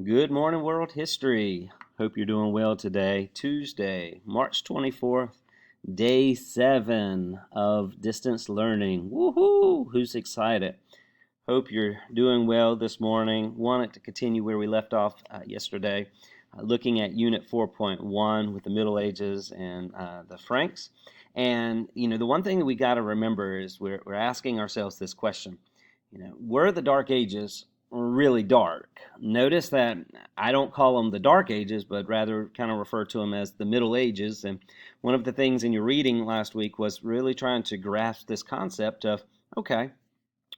Good morning, world history. Hope you're doing well today. Tuesday, March 24th, day 7 of distance learning. Woohoo! Who's excited? Hope you're doing well this morning. Wanted to continue where we left off yesterday, looking at Unit 4.1 with the Middle Ages and the Franks. And, the one thing that we got to remember is we're asking ourselves this question. Were the Dark Ages really dark? Notice that I don't call them the Dark Ages, but rather kind of refer to them as the Middle Ages. And one of the things in your reading last week was really trying to grasp this concept of, okay,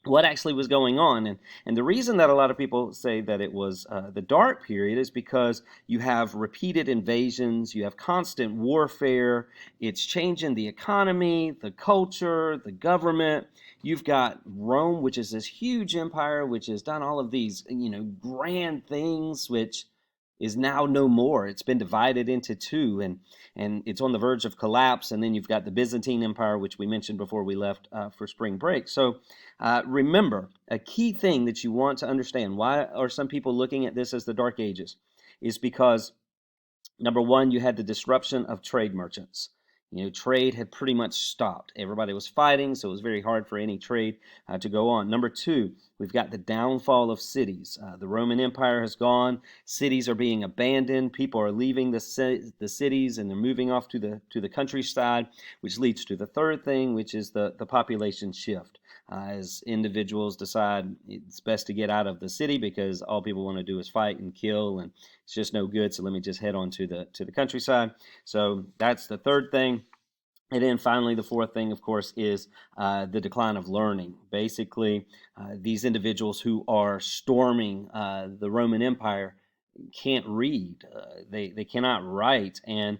what actually was going on. And the reason that a lot of people say that it was the dark period is because you have repeated invasions, you have constant warfare, it's changing the economy, the culture, the government. You've got Rome, which is this huge empire, which has done all of these, grand things, which is now no more. It's been divided into two, and it's on the verge of collapse. And then you've got the Byzantine Empire, which we mentioned before we left for spring break. So remember, a key thing that you want to understand, why are some people looking at this as the Dark Ages, is because, number one, you had the disruption of trade merchants. Trade had pretty much stopped. Everybody was fighting, so it was very hard for any trade to go on. Number two, we've got the downfall of cities. The Roman Empire has gone. Cities are being abandoned. People are leaving the cities and they're moving off to the countryside, which leads to the third thing, which is the population shift. As individuals decide it's best to get out of the city because all people want to do is fight and kill, and it's just no good. So let me just head on to the countryside. So that's the third thing. And then finally, the fourth thing, of course, is the decline of learning. Basically, these individuals who are storming the Roman Empire can't read. They cannot write. And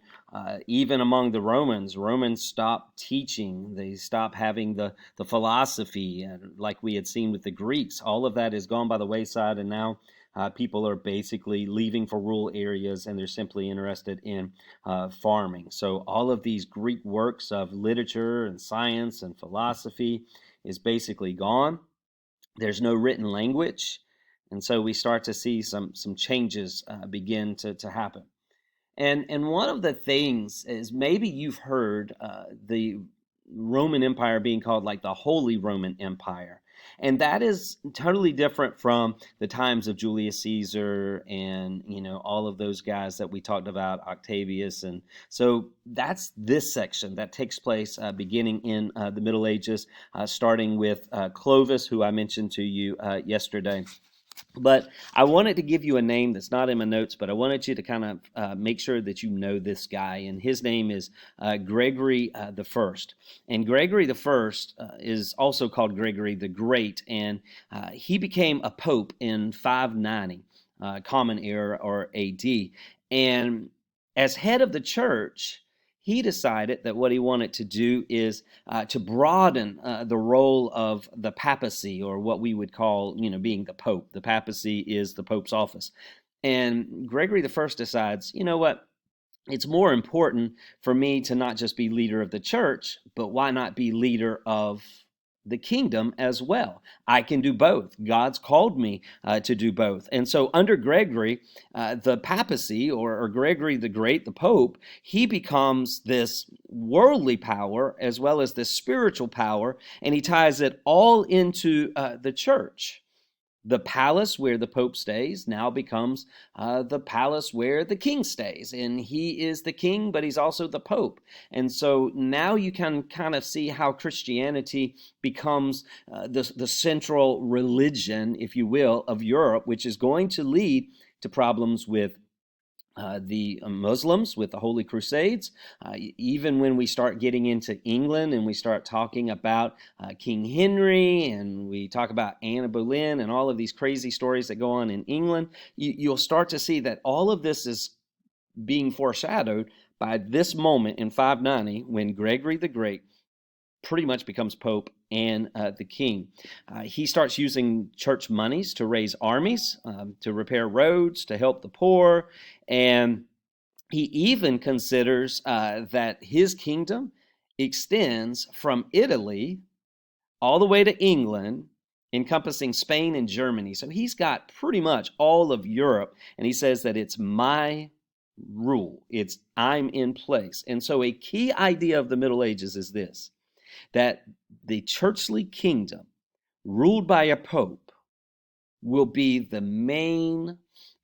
even among the Romans stopped teaching. They stopped having the philosophy, like we had seen with the Greeks. All of that is gone by the wayside, and now people are basically leaving for rural areas, and they're simply interested in farming. So all of these Greek works of literature and science and philosophy is basically gone. There's no written language. And so we start to see some changes begin to happen. And one of the things is, maybe you've heard the Roman Empire being called like the Holy Roman Empire. And that is totally different from the times of Julius Caesar and, all of those guys that we talked about, Octavius. And so that's this section that takes place beginning in the Middle Ages, starting with Clovis, who I mentioned to you yesterday. But I wanted to give you a name that's not in my notes, but I wanted you to kind of make sure that you know this guy. And his name is Gregory the First. And Gregory the First is also called Gregory the Great. And he became a pope in 590, Common Era or AD. And as head of the church, he decided that what he wanted to do is to broaden the role of the papacy, or what we would call, being the pope. The papacy is the pope's office. And Gregory the First decides, you know what? It's more important for me to not just be leader of the church, but why not be leader of the kingdom as well? I can do both. God's called me to do both. And so under Gregory, the papacy, or Gregory the Great, the Pope, he becomes this worldly power as well as this spiritual power, and he ties it all into the church. The palace where the Pope stays now becomes the palace where the king stays. And he is the king, but he's also the Pope. And so now you can kind of see how Christianity becomes the central religion, if you will, of Europe, which is going to lead to problems with the Muslims with the Holy Crusades. Even when we start getting into England and we start talking about King Henry, and we talk about Anne of Boleyn and all of these crazy stories that go on in England, you'll start to see that all of this is being foreshadowed by this moment in 590 when Gregory the Great pretty much becomes Pope and the king. He starts using church monies to raise armies, to repair roads, to help the poor, and he even considers that his kingdom extends from Italy all the way to England, encompassing Spain and Germany. So he's got pretty much all of Europe, and he says that it's my rule. It's I'm in place. And so a key idea of the Middle Ages is this, that the churchly kingdom ruled by a pope will be the main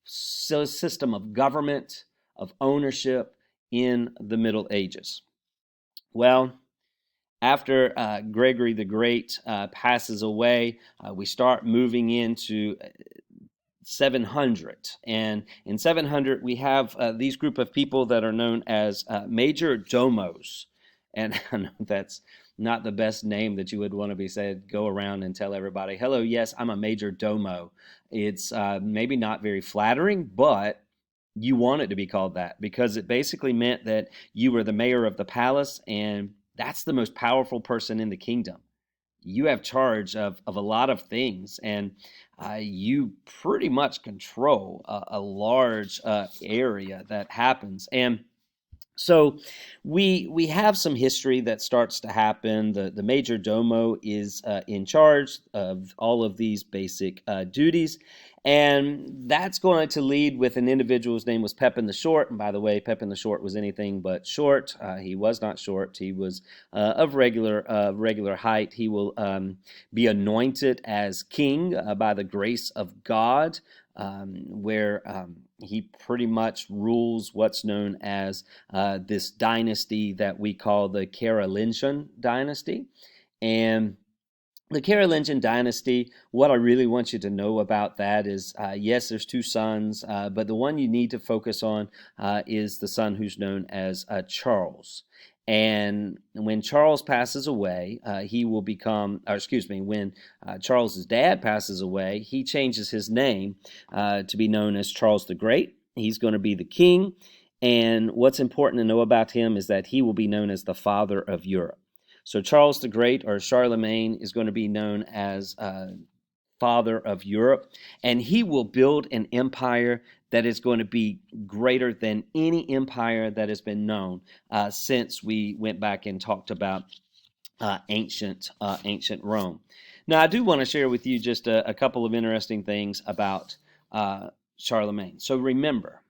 system of government, of ownership in the Middle Ages. Well, after Gregory the Great passes away, we start moving into 700. And in 700, we have these group of people that are known as major domos. And I know that's not the best name that you would want to be said, go around and tell everybody, hello, yes, I'm a major domo. It's maybe not very flattering, but you want it to be called that because it basically meant that you were the mayor of the palace, and that's the most powerful person in the kingdom. You have charge of a lot of things, and you pretty much control a large area that happens. And so we have some history that starts to happen. The major domo is in charge of all of these basic duties, and that's going to lead with an individual whose name was Pepin the Short. And by the way, Pepin the Short was anything but short. He was not short. He was of regular height. He will be anointed as king by the grace of God, where he pretty much rules what's known as this dynasty that we call the Carolingian dynasty. And the Carolingian dynasty, what I really want you to know about that is, yes, there's two sons, but the one you need to focus on is the son who's known as Charles. And when Charles passes away, he will become, or excuse me, when Charles's dad passes away, he changes his name to be known as Charles the Great. He's going to be the king. And what's important to know about him is that he will be known as the father of Europe. So Charles the Great, or Charlemagne, is going to be known as father of Europe, and he will build an empire that is going to be greater than any empire that has been known since we went back and talked about ancient Rome. Now, I do want to share with you just a couple of interesting things about Charlemagne. So remember,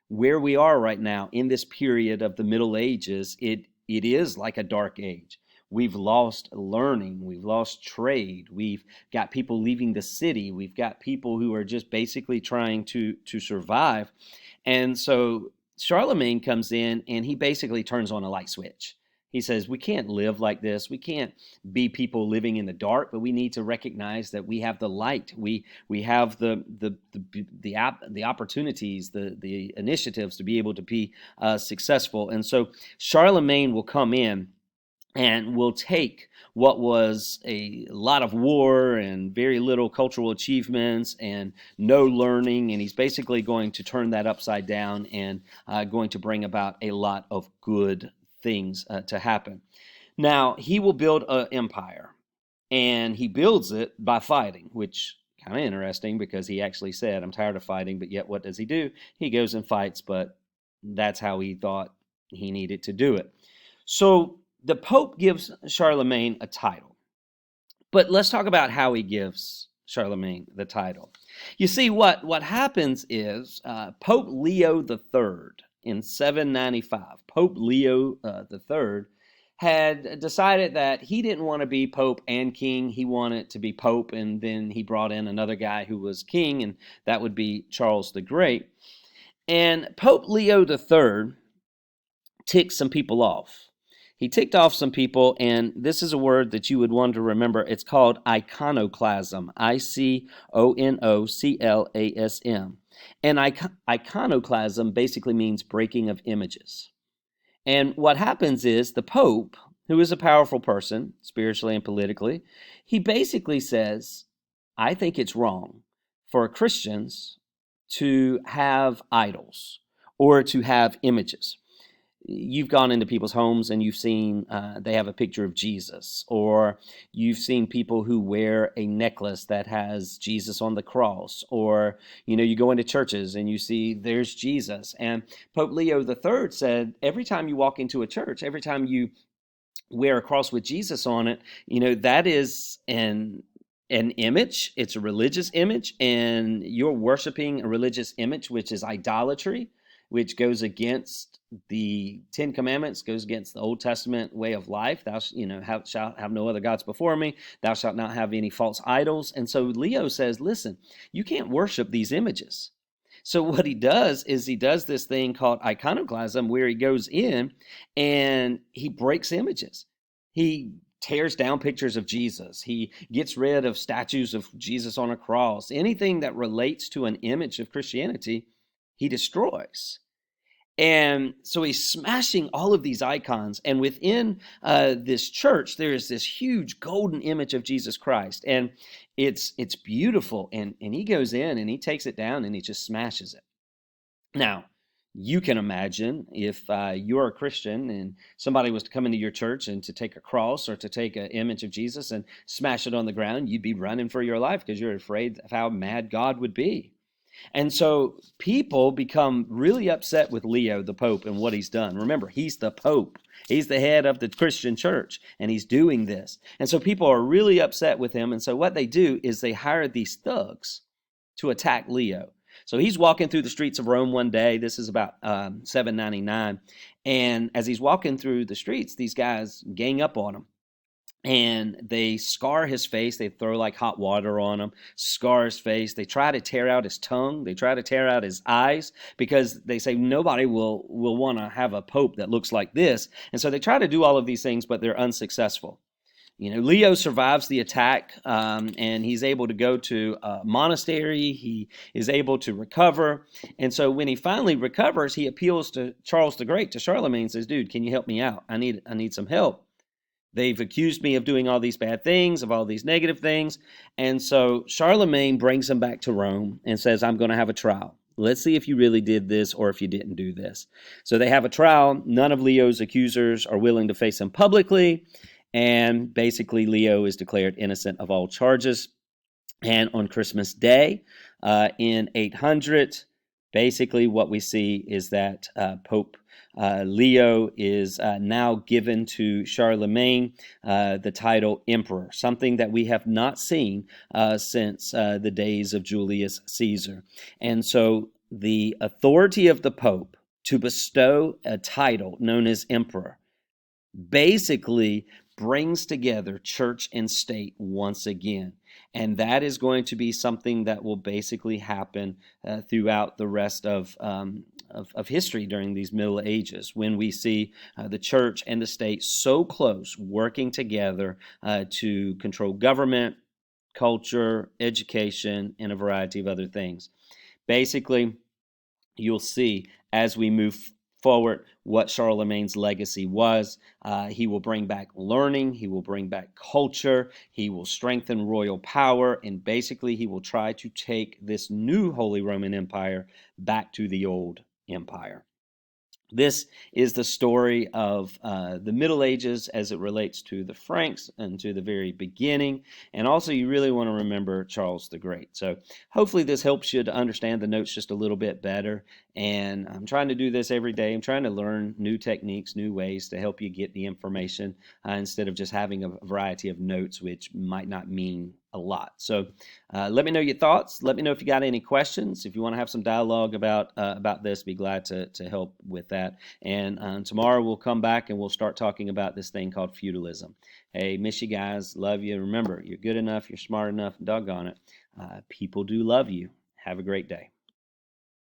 where we are right now in this period of the Middle Ages, it is like a dark age. We've lost learning. We've lost trade. We've got people leaving the city. We've got people who are just basically trying to survive. And so Charlemagne comes in and he basically turns on a light switch. He says, we can't live like this. We can't be people living in the dark, but we need to recognize that we have the light. We have the opportunities, the initiatives to be able to be successful. And so Charlemagne will come in and will take what was a lot of war and very little cultural achievements and no learning, and he's basically going to turn that upside down and going to bring about a lot of good things to happen. Now, he will build an empire, and he builds it by fighting, which kind of interesting because he actually said, I'm tired of fighting, but yet what does he do? He goes and fights, but that's how he thought he needed to do it. So the Pope gives Charlemagne a title. But let's talk about how he gives Charlemagne the title. You see, what happens is Pope Leo III in 795, Pope Leo III had decided that he didn't want to be Pope and King. He wanted to be Pope, and then he brought in another guy who was King, and that would be Charles the Great. And Pope Leo III ticked some people off. He ticked off some people, and this is a word that you would want to remember. It's called iconoclasm, iconoclasm. And iconoclasm basically means breaking of images. And what happens is the Pope, who is a powerful person, spiritually and politically, he basically says, I think it's wrong for Christians to have idols or to have images. You've gone into people's homes and you've seen they have a picture of Jesus, or you've seen people who wear a necklace that has Jesus on the cross, or you go into churches and you see there's Jesus. And Pope Leo III said every time you walk into a church, every time you wear a cross with Jesus on it, that is an an image. It's a religious image, and you're worshiping a religious image, which is idolatry, which goes against the Ten Commandments, goes against the Old Testament way of life. Thou shalt have no other gods before me. Thou shalt not have any false idols. And so Leo says, listen, you can't worship these images. So what he does is he does this thing called iconoclasm, where he goes in and he breaks images. He tears down pictures of Jesus. He gets rid of statues of Jesus on a cross. Anything that relates to an image of Christianity, he destroys. And so he's smashing all of these icons. And within this church, there is this huge golden image of Jesus Christ. And it's beautiful. And he goes in and he takes it down and he just smashes it. Now, you can imagine if you're a Christian and somebody was to come into your church and to take a cross or to take an image of Jesus and smash it on the ground, you'd be running for your life because you're afraid of how mad God would be. And so people become really upset with Leo, the Pope, and what he's done. Remember, he's the Pope. He's the head of the Christian church, and he's doing this. And so people are really upset with him. And so what they do is they hire these thugs to attack Leo. So he's walking through the streets of Rome one day. This is about 799. And as he's walking through the streets, these guys gang up on him. And they scar his face. They throw like hot water on him, scar his face. They try to tear out his tongue. They try to tear out his eyes because they say nobody will want to have a pope that looks like this. And so they try to do all of these things, but they're unsuccessful. Leo survives the attack, and he's able to go to a monastery. He is able to recover. And so when he finally recovers, he appeals to Charles the Great, to Charlemagne, and says, dude, can you help me out? I need some help. They've accused me of doing all these bad things, of all these negative things. And so Charlemagne brings him back to Rome and says, I'm going to have a trial. Let's see if you really did this or if you didn't do this. So they have a trial. None of Leo's accusers are willing to face him publicly. And basically, Leo is declared innocent of all charges. And on Christmas Day in 800, basically what we see is that Pope Leo is now given to Charlemagne the title emperor, something that we have not seen since the days of Julius Caesar. And so the authority of the Pope to bestow a title known as emperor basically brings together church and state once again. And that is going to be something that will basically happen throughout the rest of history during these Middle Ages, when we see the church and the state so close, working together to control government, culture, education, and a variety of other things. Basically, you'll see as we move forward what Charlemagne's legacy was. He will bring back learning, he will bring back culture, he will strengthen royal power, and basically he will try to take this new Holy Roman Empire back to the old empire. This is the story of the Middle Ages as it relates to the Franks and to the very beginning. And also, you really want to remember Charles the Great. So hopefully this helps you to understand the notes just a little bit better. And I'm trying to do this every day. I'm trying to learn new techniques, new ways to help you get the information instead of just having a variety of notes, which might not mean a lot. So let me know your thoughts. Let me know if you got any questions. If you want to have some dialogue about this, be glad to help with that. And tomorrow we'll come back and we'll start talking about this thing called feudalism. Hey, miss you guys. Love you. Remember, you're good enough. You're smart enough. Doggone it. People do love you. Have a great day.